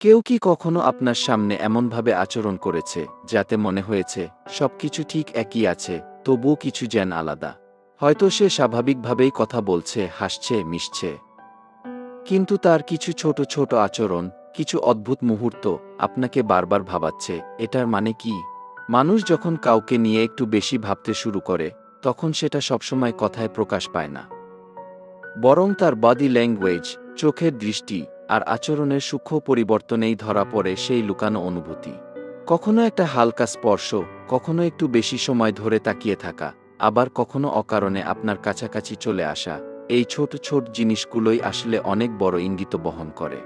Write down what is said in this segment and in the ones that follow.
কেউ কি কখনো আপনার সামনে এমনভাবে আচরণ করেছে যাতে মনে হয়েছে সবকিছু ঠিক একই আছে, তবুও কিছু যেন আলাদা? হয়তো সে স্বাভাবিকভাবেই কথা বলছে, হাসছে, মিশছে, কিন্তু তার কিছু ছোট ছোট আচরণ, কিছু অদ্ভুত মুহূর্ত আপনাকে বারবার ভাবাচ্ছে এটার মানে কি? মানুষ যখন কাউকে নিয়ে একটু বেশি ভাবতে শুরু করে, তখন সেটা সবসময় কথায় প্রকাশ পায় না, বরং তার বডি ল্যাঙ্গুয়েজ, চোখের দৃষ্টি আর আচরণের সূক্ষ্ম পরিবর্তনেই ধরা পড়ে সেই লুকানো অনুভূতি। কখনো একটা হালকা স্পর্শ, কখনো একটু বেশি সময় ধরে তাকিয়ে থাকা, আবার কখনো অকারণে আপনার কাছাকাছি চলে আসা, এই ছোট ছোট জিনিসগুলোই আসলে অনেক বড় ইঙ্গিত বহন করে।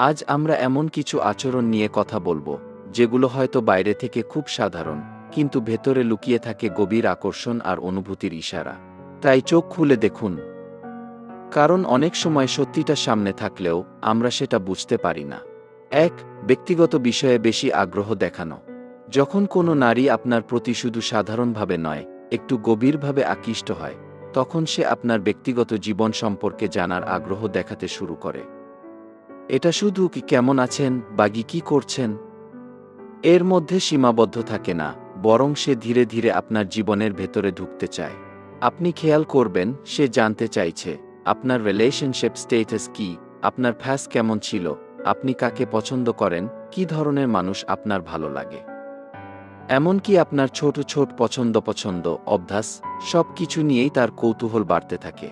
আজ আমরা এমন কিছু আচরণ নিয়ে কথা বলবো, যেগুলো হয়তো বাইরে থেকে খুব সাধারণ, কিন্তু ভেতরে লুকিয়ে থাকে গভীর আকর্ষণ আর অনুভূতির ইশারা। তাই চোখ খুলে দেখুন, কারণ অনেক সময় সত্যিটা সামনে থাকলেও আমরা সেটা বুঝতে পারি না। এক, ব্যক্তিগত বিষয়ে বেশি আগ্রহ দেখানো। যখন কোনো নারী আপনার প্রতি শুধু সাধারণভাবে নয়, একটু গভীরভাবে আকৃষ্ট হয়, তখন সে আপনার ব্যক্তিগত জীবন সম্পর্কে জানার আগ্রহ দেখাতে শুরু করে। এটা শুধু কি কেমন আছেন বা কি করছেন এর মধ্যে সীমাবদ্ধ থাকে না, বরং সে ধীরে ধীরে আপনার জীবনের ভেতরে ঢুকতে চায়। আপনি খেয়াল করবেন সে জানতে চাইছে আপনার রিলেশনশিপ স্ট্যাটাস কি, আপনার ফ্যাস কেমন ছিল, আপনি কাকে পছন্দ করেন, কী ধরনের মানুষ আপনার ভালো লাগে, এমনকি আপনার ছোট ছোট পছন্দ অভ্যাস, সব কিছু নিয়েই তার কৌতূহল বাড়তে থাকে।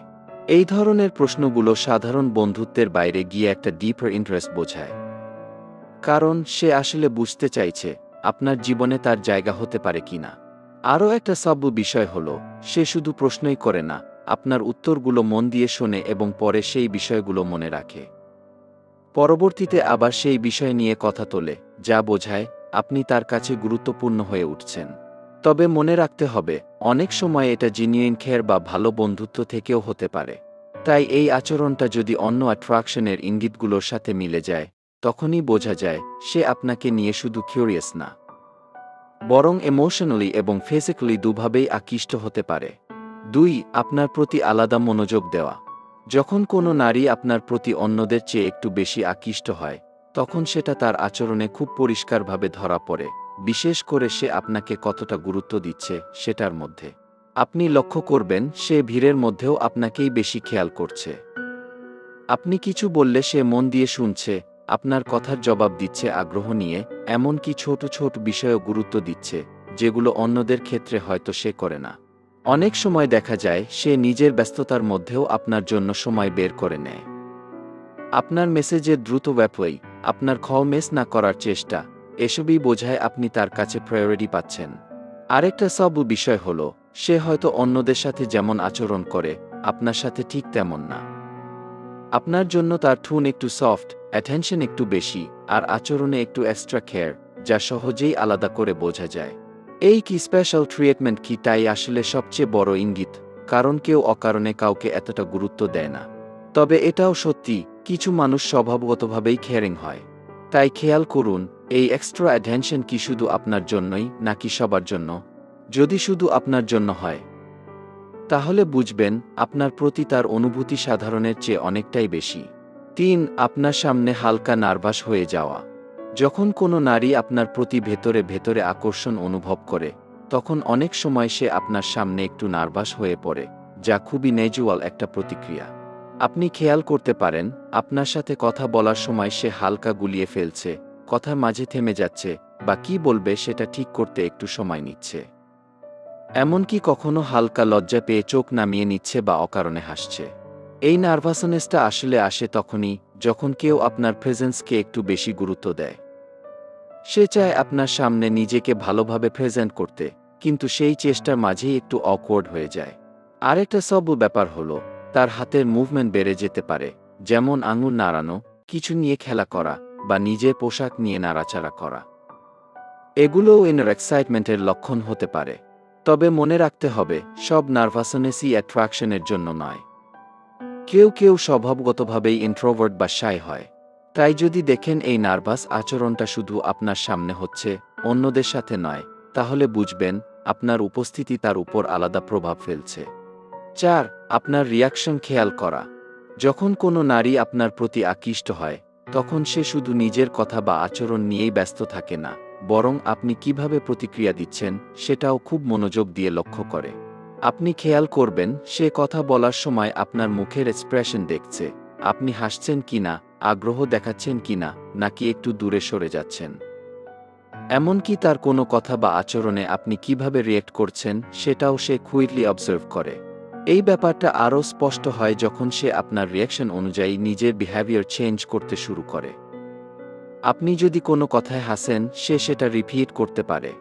এই ধরনের প্রশ্নগুলো সাধারণ বন্ধুত্বের বাইরে গিয়ে একটা ডিপার ইন্টারেস্ট বোঝায়, কারণ সে আসলে বুঝতে চাইছে আপনার জীবনে তার জায়গা হতে পারে কিনা। আরও একটা সব বিষয় হলো, সে শুধু প্রশ্নই করে না, আপনার উত্তরগুলো মন দিয়ে শোনে এবং পরে সেই বিষয়গুলো মনে রাখে। পরবর্তীতে আবার সেই বিষয় নিয়ে কথা তোলে, যা বোঝায় আপনি তার কাছে গুরুত্বপূর্ণ হয়ে উঠছেন। তবে মনে রাখতে হবে, অনেক সময় এটা জেনুইন কেয়ার বা ভালো বন্ধুত্ব থেকেও হতে পারে। তাই এই আচরণটা যদি অন্য অ্যাট্রাকশনের ইঙ্গিতগুলোর সাথে মিলে যায়, তখনই বোঝা যায় সে আপনাকে নিয়ে শুধু কিউরিয়াস না, বরং ইমোশনালি এবং ফিজিক্যালি দুভাবেই আকৃষ্ট হতে পারে। দুই, আপনার প্রতি আলাদা মনোযোগ দেওয়া। যখন কোনো নারী আপনার প্রতি অন্যদের চেয়ে একটু বেশি আকৃষ্ট হয়, তখন সেটা তার আচরণে খুব পরিষ্কারভাবে ধরা পড়ে, বিশেষ করে সে আপনাকে কতটা গুরুত্ব দিচ্ছে সেটার মধ্যে। আপনি লক্ষ্য করবেন সে ভিড়ের মধ্যেও আপনাকেই বেশি খেয়াল করছে। আপনি কিছু বললে সে মন দিয়ে শুনছে, আপনার কথার জবাব দিচ্ছে আগ্রহ নিয়ে, এমনকি ছোট ছোট বিষয়েও গুরুত্ব দিচ্ছে, যেগুলো অন্যদের ক্ষেত্রে হয়তো সে করে না। অনেক সময় দেখা যায় সে নিজের ব্যস্ততার মধ্যেও আপনার জন্য সময় বের করে নেয়। আপনার মেসেজের দ্রুত রিপ্লাই, আপনার কল মিস না করার চেষ্টা, এসবই বোঝায় আপনি তার কাছে প্রায়োরিটি পাচ্ছেন। আরেকটা সব বিষয় হলো, সে হয়তো অন্যদের সাথে যেমন আচরণ করে, আপনার সাথে ঠিক তেমন না। আপনার জন্য তার টোন একটু সফট, অ্যাটেনশন একটু বেশি, আর আচরণে একটু এক্সট্রা কেয়ার, যা সহজেই আলাদা করে বোঝা যায়। এই কি স্পেশাল ট্রিটমেন্ট কি, তাই আসলে সবচেয়ে বড় ইঙ্গিত, কারণ কেউ অকারণে কাউকে এতটা গুরুত্ব দেয় না। তবে এটাও সত্যি, কিছু মানুষ স্বভাবগতভাবেই কেয়ারিং হয়। তাই খেয়াল করুন, এই এক্সট্রা অ্যাটেনশন কি শুধু আপনার জন্যই নাকি সবার জন্য? যদি শুধু আপনার জন্য হয়, তাহলে বুঝবেন আপনার প্রতি তার অনুভূতি সাধারণের চেয়ে অনেকটাই বেশি। তিন, আপনার সামনে হালকা নার্ভাস হয়ে যাওয়া। যখন কোনো নারী আপনার প্রতি ভেতরে ভেতরে আকর্ষণ অনুভব করে, তখন অনেক সময় সে আপনার সামনে একটু নার্ভাস হয়ে পড়ে, যা খুবই ন্যাচুরাল একটা প্রতিক্রিয়া। আপনি খেয়াল করতে পারেন আপনার সাথে কথা বলার সময় সে হালকা গুলিয়ে ফেলছে, কথার মাঝে থেমে যাচ্ছে, বা কি বলবে সেটা ঠিক করতে একটু সময় নিচ্ছে। এমনকি কখনো হালকা লজ্জা পেয়ে চোখ নামিয়ে নিচ্ছে বা অকারণে হাসছে। এই নার্ভাসনেসটা আসলে আসে তখনই যখন কেউ আপনার প্রেজেন্সকে একটু বেশি গুরুত্ব দেয়। সে চায় আপনার সামনে নিজেকে ভালোভাবে প্রেজেন্ট করতে, কিন্তু সেই চেষ্টার মাঝেই একটু অকওয়ার্ড হয়ে যায়। আরেকটা সব ব্যাপার হলো, তার হাতের মুভমেন্ট বেড়ে যেতে পারে, যেমন আঙুল নাড়ানো, কিছু নিয়ে খেলা করা, বা নিজের পোশাক নিয়ে নাড়াচাড়া করা। এগুলোও ইনার এক্সাইটমেন্টের লক্ষণ হতে পারে। তবে মনে রাখতে হবে, সব নার্ভাসনেসই অ্যাট্রাকশনের জন্য নয়। কেউ কেউ স্বভাবগতভাবেই ইন্ট্রোভার্ট বা শাই হয়। তাই যদি দেখেন এই নার্ভাস আচরণটা শুধু আপনার সামনে হচ্ছে, অন্যদের সাথে নয়, তাহলে বুঝবেন আপনার উপস্থিতি তার উপর আলাদা প্রভাব ফেলছে। চার, আপনার রিয়াকশন খেয়াল করা। যখন কোনো নারী আপনার প্রতি আকৃষ্ট হয়, তখন সে শুধু নিজের কথা বা আচরণ নিয়েই ব্যস্ত থাকে না, বরং আপনি কিভাবে প্রতিক্রিয়া দিচ্ছেন সেটাও খুব মনোযোগ দিয়ে লক্ষ্য করে। আপনি খেয়াল করবেন সে কথা বলার সময় আপনার মুখের এক্সপ্রেশন দেখছে, আপনি হাসছেন কিনা, আগ্রহ দেখাচ্ছেন কিনা, নাকি একটু দূরে সরে যাচ্ছেন। এমনকি তার কোনো কথা বা আচরণে আপনি কিভাবে রিয়েক্ট করছেন সেটাও সে কুইকলি অবজার্ভ করে। এই ব্যাপারটা আরও স্পষ্ট হয় যখন সে আপনার রিয়াকশন অনুযায়ী নিজের বিহেভিয়ার চেঞ্জ করতে শুরু করে। আপনি যদি কোনো কথায় হাসেন, সে সেটা রিপিট করতে পারে।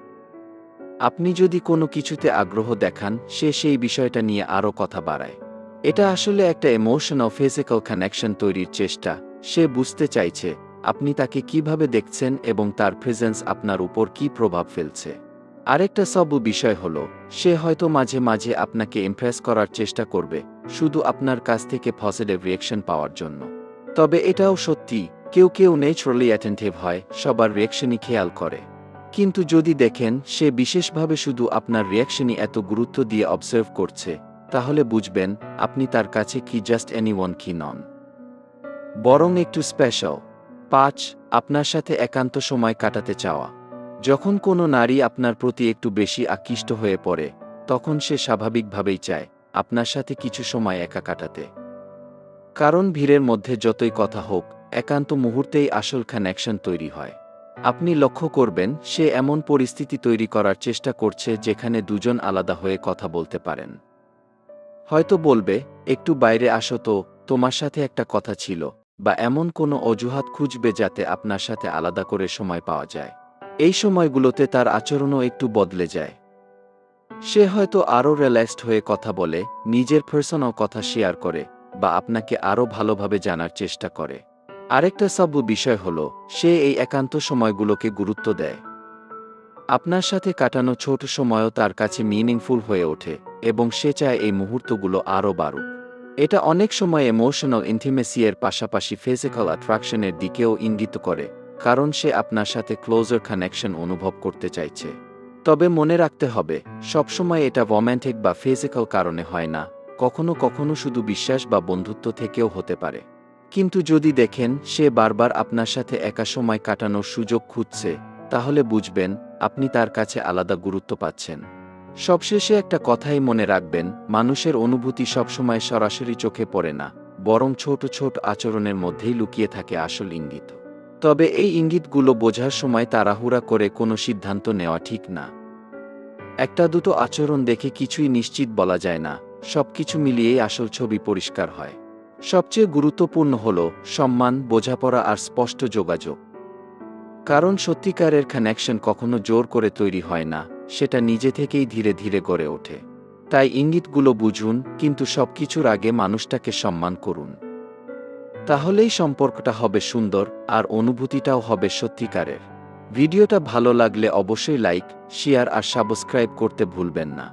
আপনি যদি কোনো কিছুতে আগ্রহ দেখান, সে সেই বিষয়টা নিয়ে আরও কথা বাড়ায়। এটা আসলে একটা ইমোশনাল ফিজিক্যাল কানেকশন তৈরির চেষ্টা। সে বুঝতে চাইছে আপনি তাকে কিভাবে দেখছেন এবং তার প্রেজেন্স আপনার উপর কী প্রভাব ফেলছে। আরেকটা বিষয় হলো, সে হয়তো মাঝে মাঝে আপনাকে ইমপ্রেস করার চেষ্টা করবে, শুধু আপনার কাছ থেকে পজিটিভ রিঅ্যাকশন পাওয়ার জন্য। তবে এটাও সত্যি, কেউ কেউ ন্যাচারালি অ্যাটেনটিভ হয়, সবার রিঅ্যাকশনই খেয়াল করে। কিন্তু যদি দেখেন সে বিশেষভাবে শুধু আপনার রিঅ্যাকশনই এত গুরুত্ব দিয়ে অবজার্ভ করছে, তাহলে বুঝবেন আপনি তার কাছে কি জাস্ট এনিওয়ান কি নন, বরং একটু স্পেশাল। ৫. আপনার সাথে একান্ত সময় কাটাতে চাওয়া। যখন কোনো নারী আপনার প্রতি একটু বেশি আকৃষ্ট হয়ে পড়ে, তখন সে স্বাভাবিকভাবেই চায় আপনার সাথে কিছু সময় একা কাটাতে। কারণ ভিড়ের মধ্যে যতই কথা হোক, একান্ত মুহূর্তেই আসল কানেকশন তৈরি হয়। আপনি লক্ষ্য করবেন সে এমন পরিস্থিতি তৈরি করার চেষ্টা করছে যেখানে দুজন আলাদা হয়ে কথা বলতে পারেন। হয়তো বলবে, একটু বাইরে আসো তো, তোমার সাথে একটা কথা ছিল, বা এমন কোনো অজুহাত খুঁজবে যাতে আপনার সাথে আলাদা করে সময় পাওয়া যায়। এই সময়গুলোতে তার আচরণও একটু বদলে যায়। সে হয়তো আরও রিল্যাক্সড হয়ে কথা বলে, নিজের পার্সোনাল কথা শেয়ার করে, বা আপনাকে আরও ভালোভাবে জানার চেষ্টা করে। আরেকটা বিষয় হলো, সে এই একান্ত সময়গুলোকে গুরুত্ব দেয়। আপনার সাথে কাটানো ছোট সময়ও তার কাছে মিনিংফুল হয়ে ওঠে, এবং সে চায় এই মুহূর্তগুলো আরও বাড়ুক। এটা অনেক সময় ইমোশনাল ইন্টিমেসি এর পাশাপাশি ফিজিক্যাল অ্যাট্রাকশনের দিকেও ইঙ্গিত করে, কারণ সে আপনার সাথে ক্লোজার কানেকশন অনুভব করতে চাইছে। তবে মনে রাখতে হবে, সবসময় এটা রোম্যান্টিক বা ফিজিক্যাল কারণে হয় না, কখনো কখনো শুধু বিশ্বাস বা বন্ধুত্ব থেকেও হতে পারে। কিন্তু যদি দেখেন সে বারবার আপনার সাথে একা সময় কাটানোর সুযোগ খুঁজছে, তাহলে বুঝবেন আপনি তার কাছে আলাদা গুরুত্ব পাচ্ছেন। সবশেষে একটা কথাই মনে রাখবেন, মানুষের অনুভূতি সবসময় সরাসরি চোখে পড়ে না, বরং ছোট ছোট আচরণের মধ্যেই লুকিয়ে থাকে আসল ইঙ্গিত। তবে এই ইঙ্গিতগুলো বোঝার সময় তাড়াহুড়া করে কোনো সিদ্ধান্ত নেওয়া ঠিক না। একটা দুটো আচরণ দেখে কিছুই নিশ্চিত বলা যায় না, সবকিছু মিলিয়েই আসল ছবি পরিষ্কার হয়। সবচেয়ে গুরুত্বপূর্ণ হল সম্মান, বোঝাপড়া আর স্পষ্ট যোগাযোগ। কারণ সত্যিকারের কানেকশন কখনো জোর করে তৈরি হয় না, সেটা নিজে থেকেই ধীরে ধীরে গড়ে ওঠে। তাই ইঙ্গিতগুলো বুঝুন, কিন্তু সবকিছুর আগে মানুষটাকে সম্মান করুন। তাহলেই সম্পর্কটা হবে সুন্দর, আর অনুভূতিটাও হবে সত্যিকারের। ভিডিওটা ভালো লাগলে অবশ্যই লাইক, শেয়ার আর সাবস্ক্রাইব করতে ভুলবেন না।